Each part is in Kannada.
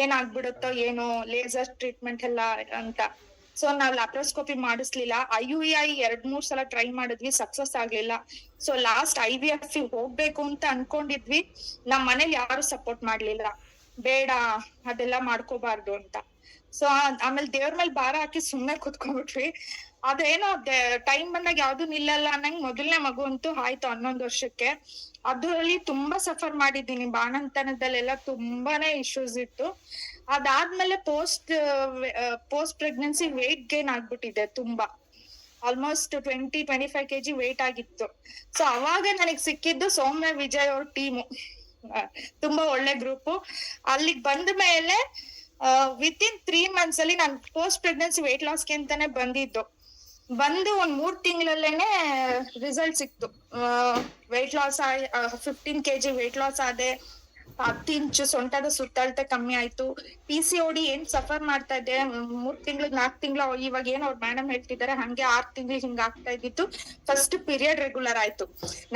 ಏನಾಗ್ಬಿಡುತ್ತೋ ಏನೋ ಲೇಸರ್ ಟ್ರೀಟ್ಮೆಂಟ್ ಎಲ್ಲ ಅಂತ. ಸೊ ನಾವ್ ಲ್ಯಾಪ್ರೋಸ್ಕೋಪಿ ಮಾಡಿಸ್ಲಿಲ್ಲ. IUI 2-3 ಸಲ ಟ್ರೈ ಮಾಡಿದ್ವಿ, ಸಕ್ಸಸ್ ಆಗ್ಲಿಲ್ಲ. ಸೊ ಲಾಸ್ಟ್ IVF ಹೋಗ್ಬೇಕು ಅಂತ ಅನ್ಕೊಂಡಿದ್ವಿ. ನಮ್ ಮನೇಲಿ ಯಾರು ಸಪೋರ್ಟ್ ಮಾಡ್ಲಿಲ್ಲ, ಬೇಡ ಅದೆಲ್ಲ ಮಾಡ್ಕೋಬಾರ್ದು ಅಂತ. ಸೊ ಆಮೇಲೆ ದೇವ್ರ ಮೇಲೆ ಭಾರ ಹಾಕಿ ಸುಮ್ನೆ ಕುತ್ಕೊಂಡ್ಬಿಟ್ವಿ. ಅದೇನೋ ಟೈಮ್ ಬಂದಾಗ ಯಾವ್ದು ನಿಲ್ಲಲ್ಲ ಅನ್ನಂಗ್ ಮೊದಲನೇ ಮಗು ಅಂತೂ ಆಯ್ತು 11 ವರ್ಷಕ್ಕೆ. ಅದ್ರಲ್ಲಿ ತುಂಬಾ ಸಫರ್ ಮಾಡಿದ್ದೀನಿ. ಬಾಣಂತನದಲ್ಲೆಲ್ಲ ತುಂಬಾನೇ ಇಶ್ಯೂಸ್ ಇತ್ತು. ಅದಾದ್ಮೇಲೆ ಪೋಸ್ಟ್ ಪ್ರೆಗ್ನೆನ್ಸಿ ವೇಟ್ ಗೇನ್ ಆಗ್ಬಿಟ್ಟಿದೆ ತುಂಬಾ. ಆಲ್ಮೋಸ್ಟ್ 20-25 kg ವೇಟ್ ಆಗಿತ್ತು. ಸೊ ಅವಾಗ ನನಗ್ ಸಿಕ್ಕಿದ್ದು ಸೌಮ್ಯ ವಿಜಯ್ ಅವ್ರ ಟೀಮು. ತುಂಬಾ ಒಳ್ಳೆ ಗ್ರೂಪ್. ಅಲ್ಲಿಗ್ ಬಂದ ಮೇಲೆ ವಿತಿನ್ 3 months ಅಲ್ಲಿ ನಾನು ಪೋಸ್ಟ್ ಪ್ರೆಗ್ನೆನ್ಸಿ ವೇಟ್ ಲಾಸ್ಗೆ ಅಂತಾನೆ ಬಂದು 1-3 ತಿಂಗಳಲ್ಲೇನೆ ರಿಸಲ್ಟ್ ಸಿಕ್ತು. Weight loss 15 kg weight loss ಆದೆ. 10 ಇಂಚ್ ಸೊಂಟದ ಸುತ್ತಳತೆ ಕಮ್ಮಿ ಆಯ್ತು. PCOD ಏನ್ ಸಫರ್ ಮಾಡ್ತಾ ಇದ್ದೆ 3 ತಿಂಗಳು 4 ತಿಂಗಳು, ಇವಾಗ ಏನ್ ಅವ್ರ ಮೇಡಮ್ ಹೇಳ್ತಿದಾರೆ ಹಂಗೆ 6 ತಿಂಗಳು ಹಿಂಗ ಆಗ್ತಾ ಇದ್ದಿತ್ತು. ಫಸ್ಟ್ ಪೀರಿಯಡ್ ರೆಗ್ಯುಲರ್ ಆಯ್ತು.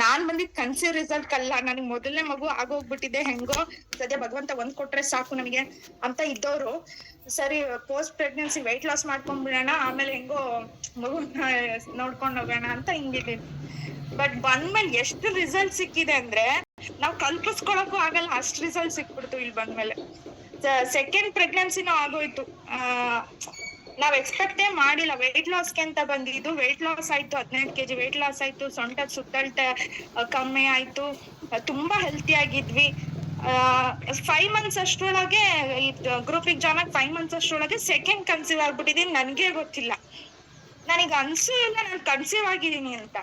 ನಾನ್ ಬಂದಿದ್ ಕನ್ಸೀವ್ ರಿಸಲ್ಟ್ ಅಲ್ಲ, ನನಗ್ ಮೊದಲನೇ ಮಗು ಆಗೋಗ್ಬಿಟ್ಟಿದೆ. ಹೆಂಗೋ ಸದ್ಯ ಭಗವಂತ ಒಂದ್ ಕೊಟ್ರೆ ಸಾಕು ನನಗೆ ಅಂತ ಇದ್ದವ್ರು, ಸರಿ ಪೋಸ್ಟ್ ಪ್ರೆಗ್ನೆನ್ಸಿ ವೆಯ್ಟ್ ಲಾಸ್ ಮಾಡ್ಕೊಂಡ್ಬಿಡೋಣ, ಆಮೇಲೆ ಹೆಂಗೋ ಮಗು ನೋಡ್ಕೊಂಡ್ ಹೋಗೋಣ ಅಂತ ಹಿಂಗಿದ್ದೀನಿ. ಬಟ್ ಬಂದ್ಮೇಲೆ ಎಷ್ಟು ರಿಸಲ್ಟ್ ಸಿಕ್ಕಿದೆ ಅಂದ್ರೆ ನಾವ್ ಕಲ್ಪಿಸ್ಕೊಳಕ್ಕೂ ಆಗಲ್ಲ, ಅಷ್ಟ್ ರಿಸಲ್ಟ್ ಸಿಕ್ಬಿಡ್ತು ಇಲ್ಲಿ ಬಂದ್ಮೇಲೆ. ಸೆಕೆಂಡ್ ಪ್ರೆಗ್ನೆನ್ಸಿನೂ ಆಗೋಯ್ತು. ನಾವ್ ಎಕ್ಸ್ಪೆಕ್ಟೇ ಮಾಡಿಲ್ಲ. ವೆಯ್ಟ್ ಲಾಸ್ಗೆ ಅಂತ ಬಂದಿದ್ದು, ವೆಯ್ಟ್ ಲಾಸ್ ಆಯ್ತು. 15 kg ವೆಯ್ಟ್ ಲಾಸ್ ಆಯ್ತು. ಸೊಂಟದ ಸುತ್ತಳತೆ ಕಮ್ಮಿ ಆಯ್ತು. ತುಂಬಾ ಹೆಲ್ತಿ ಆಗಿದ್ವಿ. 5 months ಅಷ್ಟ್ರೊಳಗೆ ಗ್ರೂಪಿಗೆ ಜಾಯ್ನ್ ಆಗಿ 5 months ಅಷ್ಟ್ರೊಳಗೆ ಸೆಕೆಂಡ್ ಕನ್ಸೀವ್ ಆಗ್ಬಿಟ್ಟಿದೀನಿ. ನನ್ಗೆ ಗೊತ್ತಿಲ್ಲ, ನನಗೆ ಅನ್ಸೂ ಇಲ್ಲ ನಾನು ಕನ್ಸೀವ್ ಆಗಿದ್ದೀನಿ ಅಂತ.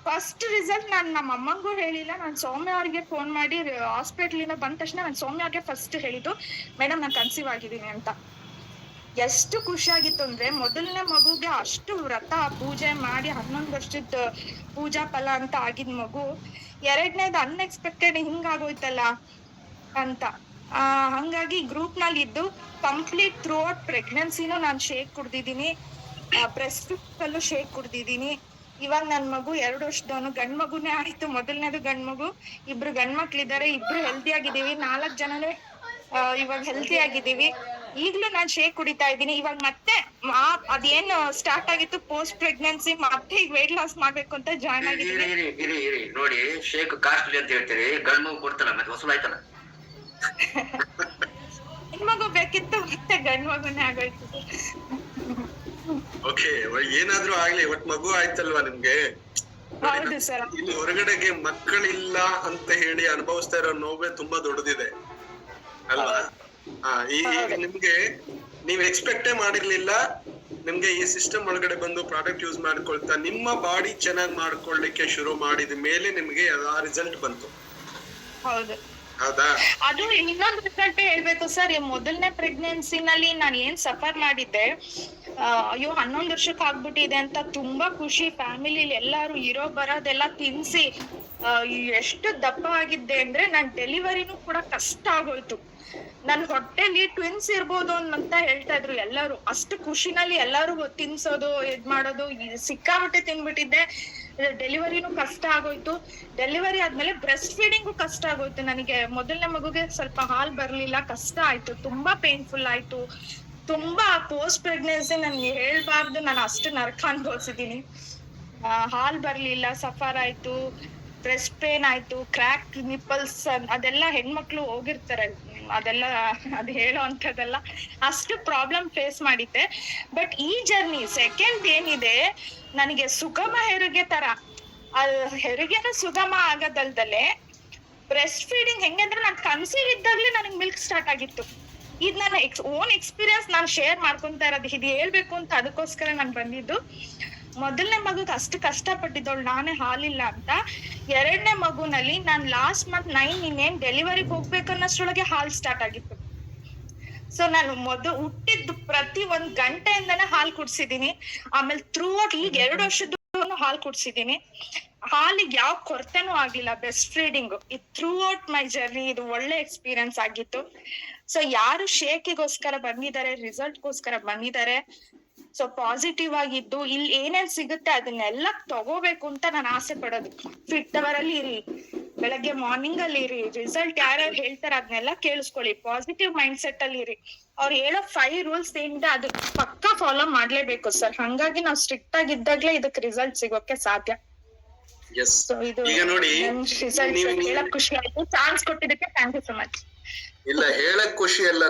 ಫಸ್ಟ್ ರಿಸಲ್ಟ್ ನಾನು ನಮ್ಮ ಅಮ್ಮಂಗೂ ಹೇಳಿಲ್ಲ. ನಾನು ಸೌಮ್ಯ ಅವ್ರಿಗೆ ಫೋನ್ ಮಾಡಿ ಹಾಸ್ಪಿಟ್ಲಿಂದ ಬಂದ ತಕ್ಷಣ ನಾನು ಸೌಮ್ಯ ಅವ್ರಿಗೆ ಫಸ್ಟ್ ಹೇಳಿದ್ದು, ಮೇಡಮ್ ನಾನು ಕನ್ಸೀವ್ ಆಗಿದ್ದೀನಿ ಅಂತ. ಎಷ್ಟು ಖುಷಿ ಆಗಿತ್ತು ಅಂದ್ರೆ, ಮೊದಲನೇ ಮಗುಗೆ ಅಷ್ಟು ವ್ರತ ಪೂಜೆ ಮಾಡಿ 11 ವರ್ಷದ ಪೂಜಾ ಫಲ ಅಂತ ಆಗಿದ್ ಮಗು, ಎರಡನೇದು ಅನ್ಎಕ್ಸ್ಪೆಕ್ಟೆಡ್ ಹಿಂಗಾಗೋಯ್ತಲ್ಲ ಅಂತ. ಹಂಗಾಗಿ ಗ್ರೂಪ್ ನಲ್ಲಿ ಇದ್ದು ಕಂಪ್ಲೀಟ್ ಥ್ರೂ ಔಟ್ ಪ್ರೆಗ್ನೆನ್ಸಿನೂ ನಾನು ಶೇಕ್ ಕುಡ್ದಿದ್ದೀನಿ, ಬ್ರೆಸ್ಟ್ ಅಲ್ಲೂ ಶೇಕ್ ಕುಡ್ದಿದ್ದೀನಿ. ಇವಾಗ ನನ್ ಮಗು 2 ವರ್ಷದವನು, ಗಂಡ್ ಮಗುನೇ ಆಯ್ತು. ಮೊದಲನೇದು ಗಂಡ್ ಮಗು, 2 ಗಂಡ್ ಮಕ್ಳಿದ್ದಾರೆ. 2 ಹೆಲ್ದಿ ಆಗಿದ್ದೀವಿ. 4 ಜನನೇ ಇವಾಗ ಹೆಲ್ದಿ ಆಗಿದ್ದೀವಿ. ಈಗ್ಲೂ ನಾನ್ ಶೇಕ್ ಕುಡಿತಾ ಇದ್ದೀನಿ. ಇವಾಗ ಮತ್ತೆ ಅದೇನ್ ಸ್ಟಾರ್ಟ್ ಆಗಿತ್ತು ಪೋಸ್ಟ್ ಪ್ರೆಗ್ನೆನ್ಸಿ, ಮತ್ತೆ ಈಗ ವೆಯ್ಟ್ ಲಾಸ್ ಮಾಡ್ಬೇಕು ಅಂತ ಜಾಯ್ನ್ ಆಗಿದ್ದೀನಿ. ನೋಡಿ, ಶೇಕ್ ಕಾಸ್ಟ್ಲಿ ಅಂತ ಹೇಳ್ತೀರಿ, ಗಂಡ್ ಮಗು ಕೊಡ್ತಲ್ಲ ಮತ್ತೆ ವಸೂಲಾಯ್ತಲ್ಲ. ಹೆಣ್ ಮಗು ಬೇಕಿತ್ತು, ಮತ್ತೆ ಗಂಡ್ ಮಗುನೇ ಆಗೋಯ್ತು. ಓಕೆ, ಏನಾದ್ರೂ ಆಗ್ಲಿ, ಒಟ್ ಮಗು ಆಯ್ತಲ್ವಾ ನಿಮ್ಗೆ. ಹೌದು ಸರ್. ಇಲ್ಲಿ ಹೊರಗಡೆಗೆ ಮಕ್ಕಳಿಲ್ಲ ಅಂತ ಹೇಳಿ ಅನುಭವಿಸ್ತಾ ಇರೋ ನೋವೇ ತುಂಬಾ ದೊಡ್ಡದಿದೆ ಅಲ್ವಾ. ಈಗ ನಿಮ್ಗೆ ನೀವ್ ಎಕ್ಸ್ಪೆಕ್ಟೇ ಮಾಡಿರ್ಲಿಲ್ಲ, ನಿಮ್ಗೆ ಈ ಸಿಸ್ಟಮ್ ಒಳಗಡೆ ಬಂದು ಪ್ರಾಡಕ್ಟ್ ಯೂಸ್ ಮಾಡ್ಕೊಳ್ತಾ ನಿಮ್ಮ ಬಾಡಿ ಚೆನ್ನಾಗಿ ಮಾಡ್ಕೊಳ್ಳಿಕ್ಕೆ ಶುರು ಮಾಡಿದ ಮೇಲೆ ನಿಮ್ಗೆ ಆ ರಿಸಲ್ಟ್ ಬಂತು. ಹೌದು, ಹೌದಾ. ಅದು ಇನ್ನೊಂದು ರಿಸಲ್ಟ್ ಹೇಳ್ಬೇಕು ಸರ್. ಮೊದಲನೇ ಪ್ರೆಗ್ನೆನ್ಸಿನಲ್ಲಿ ನಾನು ಏನ್ ಸಫರ್ ಮಾಡಿದ್ದೆ, ಅಯ್ಯೋ 11 ವರ್ಷಕ್ಕೆ ಆಗ್ಬಿಟ್ಟಿದೆ ಅಂತ ತುಂಬಾ ಖುಷಿ. ಫ್ಯಾಮಿಲಿಲಿ ಎಲ್ಲಾರು ಇರೋ ಬರೋದೆಲ್ಲ ತಿನ್ಸಿ ಎಷ್ಟು ದಪ್ಪ ಆಗಿದ್ದೆ ಅಂದ್ರೆ, ನನ್ ಡೆಲಿವರಿನೂ ಕೂಡ ಕಷ್ಟ ಆಗೋಯ್ತು. ನನ್ ಹೊಟ್ಟೆಲಿ ಟ್ವಿನ್ಸ್ ಇರ್ಬೋದು ಅಂತ ಹೇಳ್ತಾ ಇದ್ರು ಎಲ್ಲಾರು. ಅಷ್ಟು ಖುಷಿನಲ್ಲಿ ಎಲ್ಲಾರು ತಿನ್ಸೋದು ಇದ್ ಮಾಡೋದು, ಸಿಕ್ಕಾಬಿಟ್ಟೆ ತಿನ್ಬಿಟ್ಟಿದ್ದೆ. ಡೆಲಿವರಿನೂ ಕಷ್ಟ ಆಗೋಯ್ತು. ಡೆಲಿವರಿ ಆದ್ಮೇಲೆ ಬ್ರೆಸ್ಟ್ ಫೀಡಿಂಗು ಕಷ್ಟ ಆಗೋಯ್ತು ನನಗೆ. ಮೊದಲನೇ ಮಗುಗೆ ಸ್ವಲ್ಪ ಹಾಲ್ ಬರ್ಲಿಲ್ಲ, ಕಷ್ಟ ಆಯ್ತು, ತುಂಬಾ ಪೇನ್ಫುಲ್ ಆಯ್ತು. ತುಂಬಾ ಪೋಸ್ಟ್ ಪ್ರೆಗ್ನೆನ್ಸಿ ನನ್ಗೆ ಹೇಳ್ಬಾರ್ದು, ನಾನು ಅಷ್ಟು ನರಕ ಅನ್ಭವಿಸಿದೀನಿ. ಹಾಲ್ ಬರ್ಲಿಲ್ಲ, ಸಫರ್ ಆಯ್ತು, ಬ್ರೆಸ್ಟ್ ಪೇನ್ ಆಯ್ತು, ಕ್ರ್ಯಾಕ್ ನಿಪ್ಪಲ್ಸ್, ಅದೆಲ್ಲ ಹೆಣ್ಮಕ್ಳು ಹೋಗಿರ್ತಾರೆ, ಅದೆಲ್ಲ ಅದು ಹೇಳೋ ಅಂತದೆಲ್ಲ. ಅಷ್ಟು ಪ್ರಾಬ್ಲಮ್ ಫೇಸ್ ಮಾಡಿದ್ದೆ. ಬಟ್ ಈ ಜರ್ನಿ ಸೆಕೆಂಡ್ ಏನಿದೆ, ನನಗೆ ಸುಗಮ ಹೆರಿಗೆ ತರ. ಹೆರಿಗೆನೂ ಸುಗಮ ಆಗೋದಲ್ದಲೆ ಬ್ರೆಸ್ಟ್ ಫೀಡಿಂಗ್ ಹೆಂಗಂದ್ರೆ, ನಾನು ಕನ್ಸೀವ್ ಇದ್ದಾಗ್ಲೇ ನನಗೆ ಮಿಲ್ಕ್ ಸ್ಟಾರ್ಟ್ ಆಗಿತ್ತು. ಇದು ನನ್ನ ಓನ್ ಎಕ್ಸ್ಪೀರಿಯನ್ಸ್ ನಾನು ಶೇರ್ ಮಾಡ್ಕೊಂತಾ ಇರೋದು. ಇದು ಹೇಳ್ಬೇಕು ಅಂತ ಅದಕ್ಕೋಸ್ಕರ ನಾನು ಬಂದಿದ್ದು. ಮೊದಲನೇ ಮಗುಗೆ ಅಷ್ಟು ಕಷ್ಟ ಪಟ್ಟಿದ್ದವಳು ನಾನೇ, ಹಾಲಿಲ್ಲ ಅಂತ. ಎರಡನೇ ಮಗುನಲ್ಲಿ ನಾನು ಲಾಸ್ಟ್ ಮಂತ್ 9 ಇನ್ನೇನ್ ಡೆಲಿವರಿಗೆ ಹೋಗ್ಬೇಕನ್ನೋಷ್ಟ್ರೊಳಗೆ ಹಾಲ್ ಸ್ಟಾರ್ಟ್ ಆಗಿತ್ತು. ಸೊ ನಾನು ಹುಟ್ಟಿದ್ದು ಪ್ರತಿ 1 ಗಂಟೆಯಿಂದಾನೇ ಹಾಲು ಕುಡ್ಸಿದೀನಿ. ಆಮೇಲೆ ಥ್ರೂ ಔಟ್ ಈಗ 2 ವರ್ಷದ ಹಾಲು ಕುಡ್ಸಿದೀನಿ. ಹಾಲಿಗೆ ಯಾವ ಕೊರತೆನೂ ಆಗ್ಲಿಲ್ಲ. ಬೆಸ್ಟ್ ಫೀಡಿಂಗ್ ಇದು ಥ್ರೂ ಔಟ್ ಮೈ ಜರ್ನಿ. ಇದು ಒಳ್ಳೆ ಎಕ್ಸ್ಪೀರಿಯನ್ಸ್ ಆಗಿತ್ತು. ಸೊ ಯಾರು ಶೇಕಿಗೋಸ್ಕರ ಬಂದಿದ್ದಾರೆ, ರಿಸಲ್ಟ್ಗೋಸ್ಕರ ಬಂದಿದ್ದಾರೆ, ಸೊ ಪಾಸಿಟಿವ್ ಆಗಿದ್ದು ಇಲ್ಲಿ ಏನೇನ್ ಸಿಗುತ್ತೆ ಅದನ್ನೆಲ್ಲ ತಗೋಬೇಕು ಅಂತ ನಾನು ಆಸೆ ಪಡೋದು. ಫಿಟ್ ಅವರಲ್ಲಿ ಇರಿ, ಬೆಳಗ್ಗೆ ಮಾರ್ನಿಂಗ್ ಅಲ್ಲಿ ಇರಿ, ರಿಸಲ್ಟ್ ಯಾರ್ಯಾರು ಹೇಳ್ತಾರೆ ಅದನ್ನೆಲ್ಲ ಕೇಳಿಸ್ಕೊಳ್ಳಿ, ಪಾಸಿಟಿವ್ ಮೈಂಡ್ ಸೆಟ್ ಅಲ್ಲಿ ಇರಿ. ಅವ್ರು ಹೇಳೋ 5 ರೂಲ್ಸ್ ಏನಿದೆ ಅದು ಪಕ್ಕಾ ಫಾಲೋ ಮಾಡ್ಲೇಬೇಕು ಸರ್. ಹಂಗಾಗಿ ನಾವು ಸ್ಟ್ರಿಕ್ಟ್ ಆಗಿದ್ದಾಗ್ಲೇ ಇದಕ್ಕೆ ರಿಸಲ್ಟ್ ಸಿಗೋಕೆ ಸಾಧ್ಯ. ಎಸ್ ಸೊ ಇದು ಈಗ ನೋಡಿ ರಿಸಲ್ಟ್ ಹೇಳಕ್ ಖುಷಿ ಆಯ್ತು. ಚಾನ್ಸ್ ಕೊಟ್ಟಿದ್ದಕ್ಕೆ ಥ್ಯಾಂಕ್ ಯು ಸೊ ಮಚ್. ಇಲ್ಲ ಹೇಳಕ್ ಖುಷಿ ಅಲ್ಲ